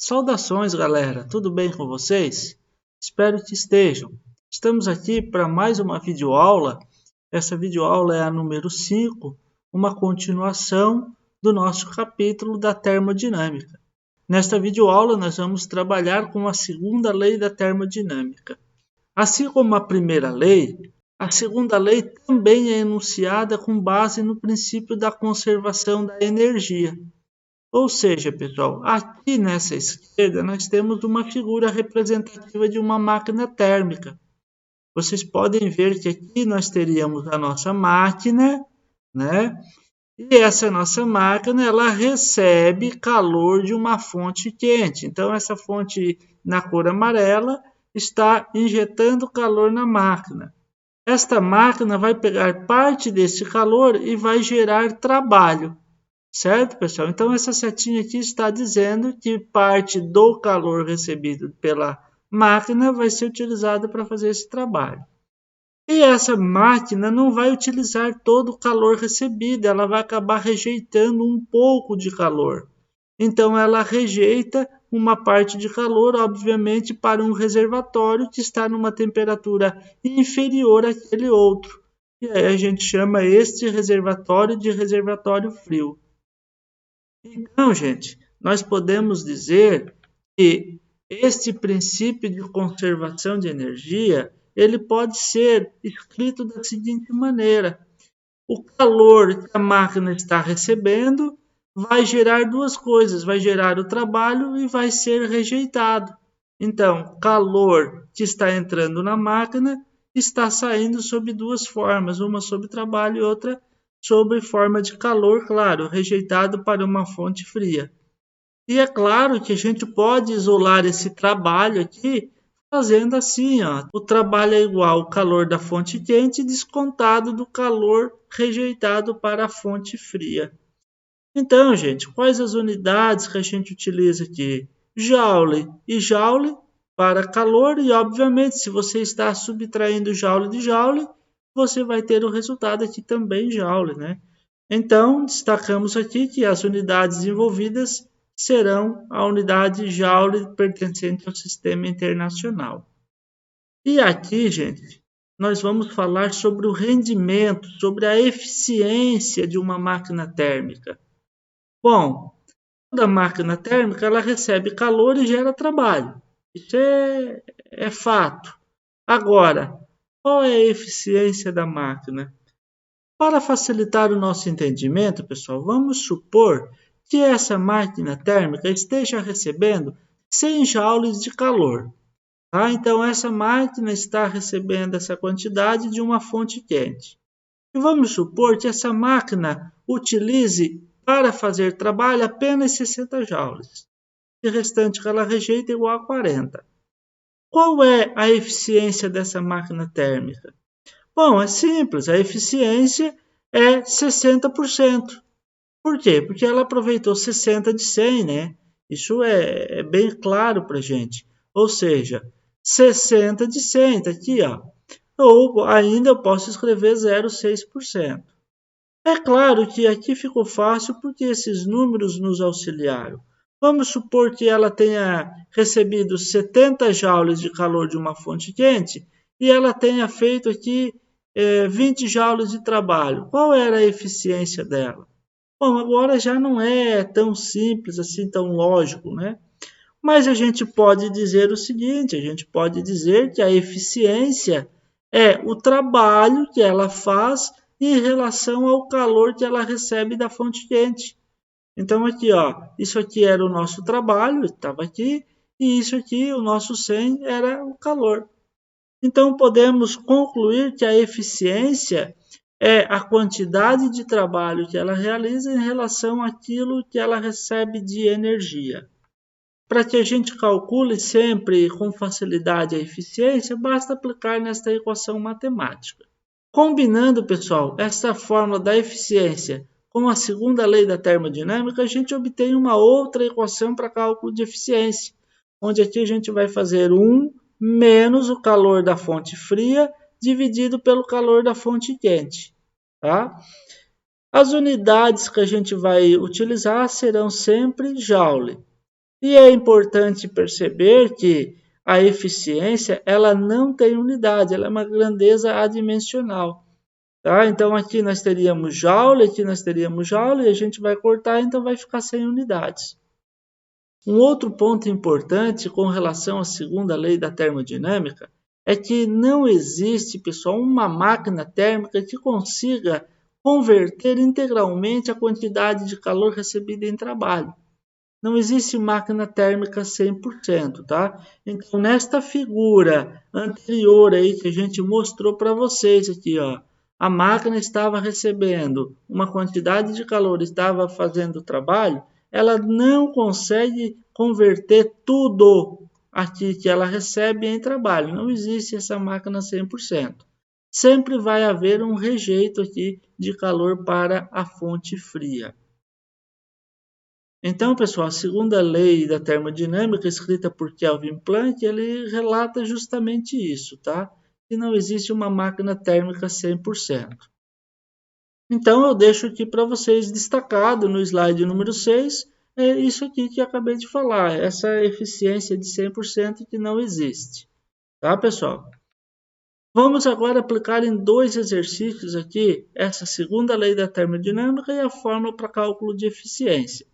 Saudações, galera! Tudo bem com vocês? Espero que estejam. Estamos aqui para mais uma videoaula. Essa videoaula é a número 5, uma continuação do nosso capítulo da termodinâmica. Nesta videoaula, nós vamos trabalhar com a segunda lei da termodinâmica. Assim como a primeira lei, a segunda lei também é enunciada com base no princípio da conservação da energia. Ou seja, pessoal, aqui nessa esquerda nós temos uma figura representativa de uma máquina térmica. Vocês podem ver que aqui nós teríamos a nossa máquina, né? E essa nossa máquina, ela recebe calor de uma fonte quente. Então, essa fonte na cor amarela está injetando calor na máquina. Esta máquina vai pegar parte desse calor e vai gerar trabalho. Certo, pessoal? Então, essa setinha aqui está dizendo que parte do calor recebido pela máquina vai ser utilizada para fazer esse trabalho. E essa máquina não vai utilizar todo o calor recebido, ela vai acabar rejeitando um pouco de calor. Então, ela rejeita uma parte de calor, obviamente, para um reservatório que está numa temperatura inferior àquele outro. E aí a gente chama este reservatório de reservatório frio. Então, gente, nós podemos dizer que este princípio de conservação de energia, ele pode ser escrito da seguinte maneira: o calor que a máquina está recebendo vai gerar duas coisas, vai gerar o trabalho e vai ser rejeitado. Então, calor que está entrando na máquina está saindo sob duas formas, uma sob trabalho e outra sob forma de calor, claro, rejeitado para uma fonte fria. E é claro que a gente pode isolar esse trabalho aqui fazendo assim, ó. O trabalho é igual ao calor da fonte quente descontado do calor rejeitado para a fonte fria. Então, gente, quais as unidades que a gente utiliza aqui? Joule e joule para calor e, obviamente, se você está subtraindo joule de joule, você vai ter o resultado aqui também joule, né? Então, destacamos aqui que as unidades envolvidas serão a unidade joule pertencente ao sistema internacional. E aqui, gente, nós vamos falar sobre o rendimento, sobre a eficiência de uma máquina térmica. Bom, toda máquina térmica ela recebe calor e gera trabalho. Isso é fato. Agora, qual é a eficiência da máquina? Para facilitar o nosso entendimento, pessoal, vamos supor que essa máquina térmica esteja recebendo 100 joules de calor. Tá? Então, essa máquina está recebendo essa quantidade de uma fonte quente. E vamos supor que essa máquina utilize para fazer trabalho apenas 60 joules. O restante que ela rejeita é igual a 40. Qual é a eficiência dessa máquina térmica? Bom, é simples, a eficiência é 60%. Por quê? Porque ela aproveitou 60 de 100, né? Isso é bem claro para a gente. Ou seja, 60 de 100, está aqui, ó. Ou ainda eu posso escrever 0,6%. É claro que aqui ficou fácil porque esses números nos auxiliaram. Vamos supor que ela tenha recebido 70 joules de calor de uma fonte quente e ela tenha feito aqui 20 joules de trabalho. Qual era a eficiência dela? Bom, agora já não é tão simples assim, tão lógico, né? Mas a gente pode dizer o seguinte, a gente pode dizer que a eficiência é o trabalho que ela faz em relação ao calor que ela recebe da fonte quente. Então aqui, ó, isso aqui era o nosso trabalho, estava aqui, e isso aqui, o nosso 100, era o calor. Então podemos concluir que a eficiência é a quantidade de trabalho que ela realiza em relação àquilo que ela recebe de energia. Para que a gente calcule sempre com facilidade a eficiência, basta aplicar nesta equação matemática. Combinando, pessoal, essa fórmula da eficiência com a segunda lei da termodinâmica, a gente obtém uma outra equação para cálculo de eficiência, onde aqui a gente vai fazer 1 menos o calor da fonte fria dividido pelo calor da fonte quente. Tá? As unidades que a gente vai utilizar serão sempre joule. E é importante perceber que a eficiência ela não tem unidade, ela é uma grandeza adimensional. Tá? Então aqui nós teríamos joule, aqui nós teríamos joule, e a gente vai cortar, então vai ficar sem unidades. Um outro ponto importante com relação à segunda lei da termodinâmica é que não existe, pessoal, uma máquina térmica que consiga converter integralmente a quantidade de calor recebida em trabalho. Não existe máquina térmica 100%, tá? Então, nesta figura anterior aí que a gente mostrou para vocês aqui, ó, a máquina estava recebendo uma quantidade de calor, estava fazendo o trabalho, ela não consegue converter tudo aqui que ela recebe em trabalho. Não existe essa máquina 100%. Sempre vai haver um rejeito aqui de calor para a fonte fria. Então, pessoal, a segunda lei da termodinâmica, escrita por Kelvin Planck, ele relata justamente isso, tá? Que não existe uma máquina térmica 100%. Então, eu deixo aqui para vocês destacado no slide número 6, isso aqui que eu acabei de falar, essa eficiência de 100% que não existe. Tá, pessoal? Vamos agora aplicar em dois exercícios aqui essa segunda lei da termodinâmica e a fórmula para cálculo de eficiência.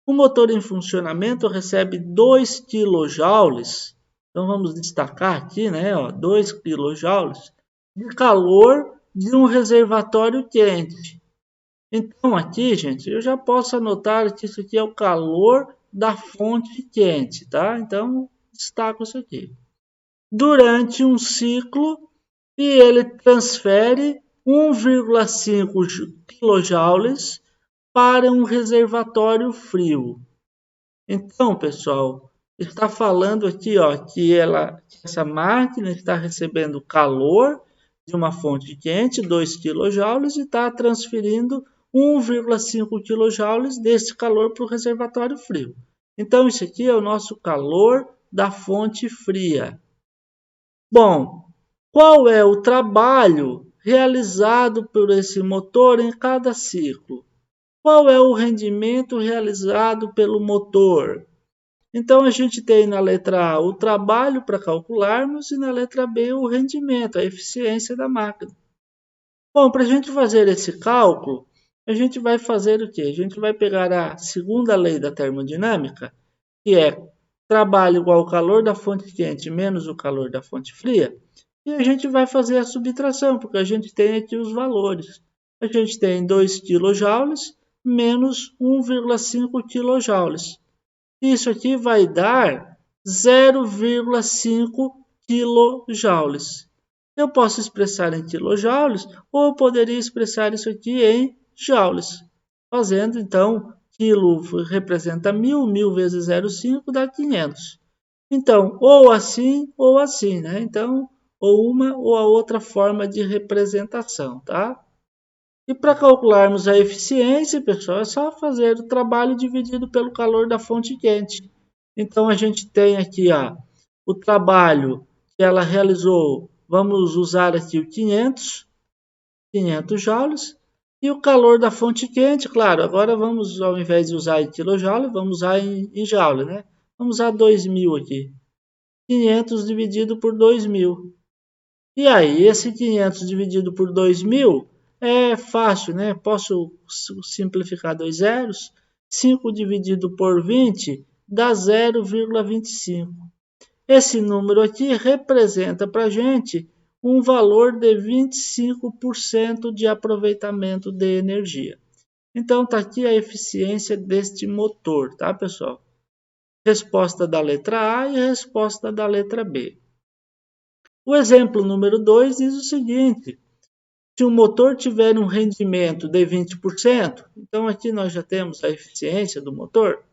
O motor em funcionamento recebe 2 kJ, então vamos destacar aqui, né, ó, 2 kJ de calor de um reservatório quente. Então aqui, gente, eu já posso anotar que isso aqui é o calor da fonte quente, tá? Então, destaco isso aqui. Durante um ciclo, e ele transfere 1,5 kJ para um reservatório frio. Então, pessoal, está falando aqui, ó, que essa máquina está recebendo calor de uma fonte quente, 2 kJ, e está transferindo 1,5 kJ desse calor para o reservatório frio. Então, isso aqui é o nosso calor da fonte fria. Bom, qual é o trabalho realizado por esse motor em cada ciclo? Qual é o rendimento realizado pelo motor? Então, a gente tem na letra A o trabalho para calcularmos e na letra B o rendimento, a eficiência da máquina. Bom, para a gente fazer esse cálculo, a gente vai fazer o quê? A gente vai pegar a segunda lei da termodinâmica, que é trabalho igual ao calor da fonte quente menos o calor da fonte fria, e a gente vai fazer a subtração, porque a gente tem aqui os valores. A gente tem 2 kJ menos 1,5 kJ. Isso aqui vai dar 0,5 kJ. Eu posso expressar em quilojoules ou eu poderia expressar isso aqui em joules. Fazendo, então, quilo representa 1000, 1000 vezes 0,5 dá 500. Então, ou assim, né? Então, ou uma ou a outra forma de representação, tá? E para calcularmos a eficiência, pessoal, é só fazer o trabalho dividido pelo calor da fonte quente. Então, a gente tem aqui o trabalho que ela realizou, vamos usar aqui o 500 joules, e o calor da fonte quente, claro, agora vamos, ao invés de usar em quilojoule, vamos usar em joule, né? Vamos usar 2.000 aqui. 500 dividido por 2.000. E aí, esse 500 dividido por 2.000 é fácil, né? Posso simplificar dois zeros. 5 dividido por 20 dá 0,25. Esse número aqui representa para a gente um valor de 25% de aproveitamento de energia. Então, está aqui a eficiência deste motor, tá, pessoal? Resposta da letra A e resposta da letra B. O exemplo número 2 diz o seguinte: se o motor tiver um rendimento de 20%, então aqui nós já temos a eficiência do motor,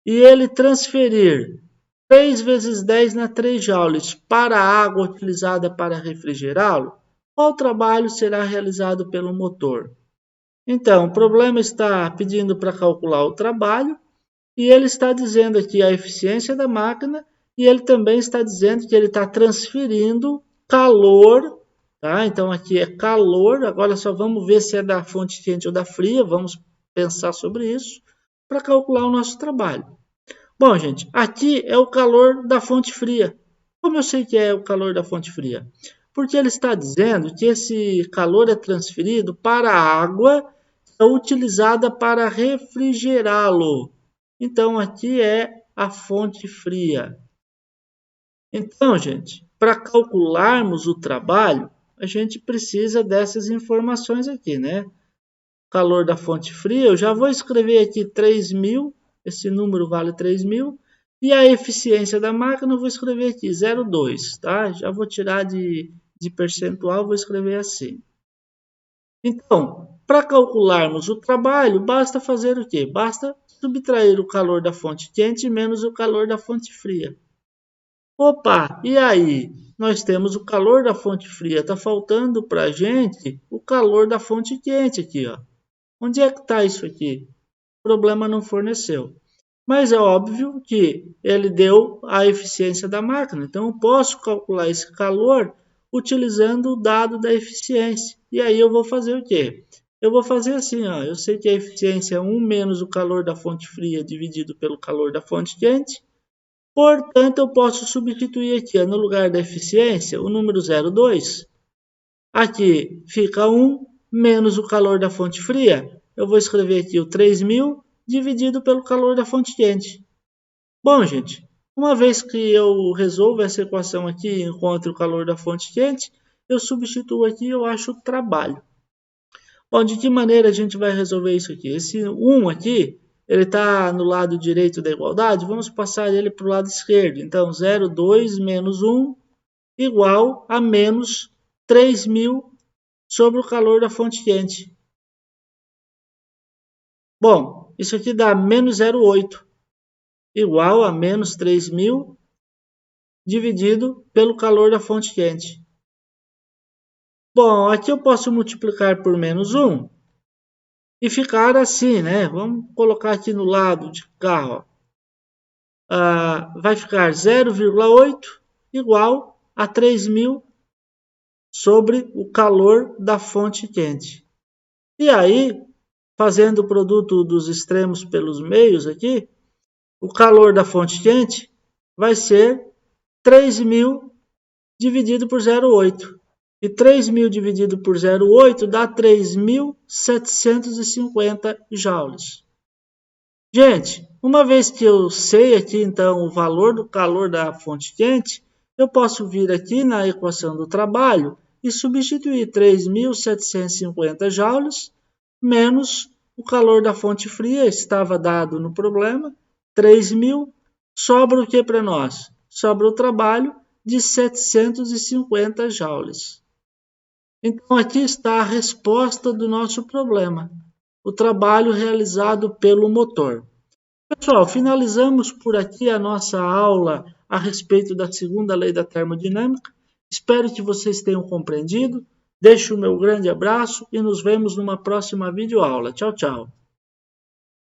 e ele transferir 3 vezes 10 na 3 joules para a água utilizada para refrigerá-lo, qual trabalho será realizado pelo motor? Então, o problema está pedindo para calcular o trabalho, e ele está dizendo aqui a eficiência da máquina, e ele também está dizendo que ele está transferindo calor, tá? Então aqui é calor, agora só vamos ver se é da fonte quente ou da fria, vamos pensar sobre isso, para calcular o nosso trabalho. Bom, gente, aqui é o calor da fonte fria. Como eu sei que é o calor da fonte fria? Porque ele está dizendo que esse calor é transferido para a água que é utilizada para refrigerá-lo. Então, aqui é a fonte fria. Então, gente, para calcularmos o trabalho, a gente precisa dessas informações aqui, né? Calor da fonte fria, eu já vou escrever aqui 3.000, esse número vale 3.000, e a eficiência da máquina eu vou escrever aqui 0,2, tá? Já vou tirar de percentual, vou escrever assim. Então, para calcularmos o trabalho, basta fazer o quê? Basta subtrair o calor da fonte quente menos o calor da fonte fria. Opa, e aí? Nós temos o calor da fonte fria, está faltando para a gente o calor da fonte quente aqui, ó. Onde é que está isso aqui? O problema não forneceu. Mas é óbvio que ele deu a eficiência da máquina. Então, eu posso calcular esse calor utilizando o dado da eficiência. E aí eu vou fazer o quê? Eu vou fazer assim, ó. Eu sei que a eficiência é 1 menos o calor da fonte fria dividido pelo calor da fonte quente. Portanto, eu posso substituir aqui, ó, no lugar da eficiência, o número 0,2. Aqui fica 1 menos o calor da fonte fria. Eu vou escrever aqui o 3.000 dividido pelo calor da fonte quente. Bom, gente, uma vez que eu resolvo essa equação aqui e encontro o calor da fonte quente, eu substituo aqui e eu acho o trabalho. Bom, de que maneira a gente vai resolver isso aqui? Esse 1 aqui, ele está no lado direito da igualdade, vamos passar ele para o lado esquerdo. Então, 0,2 menos 1 igual a menos 3.000 sobre o calor da fonte quente. Bom, isso aqui dá menos 0,8 igual a menos 3.000 dividido pelo calor da fonte quente. Bom, aqui eu posso multiplicar por menos 1 e ficar assim, né? Vamos colocar aqui no lado de cá, ó. Vai ficar 0,8 igual a 3.000 sobre o calor da fonte quente. E aí, fazendo o produto dos extremos pelos meios aqui, o calor da fonte quente vai ser 3.000 dividido por 0,8. E 3.000 dividido por 0,8 dá 3.750 joules. Gente, uma vez que eu sei aqui então o valor do calor da fonte quente, eu posso vir aqui na equação do trabalho e substituir 3.750 joules menos o calor da fonte fria, estava dado no problema, 3.000, sobra o que para nós? Sobra o trabalho de 750 joules. Então aqui está a resposta do nosso problema, o trabalho realizado pelo motor. Pessoal, finalizamos por aqui a nossa aula a respeito da segunda lei da termodinâmica. Espero que vocês tenham compreendido. Deixo o meu grande abraço e nos vemos numa próxima videoaula. Tchau, tchau.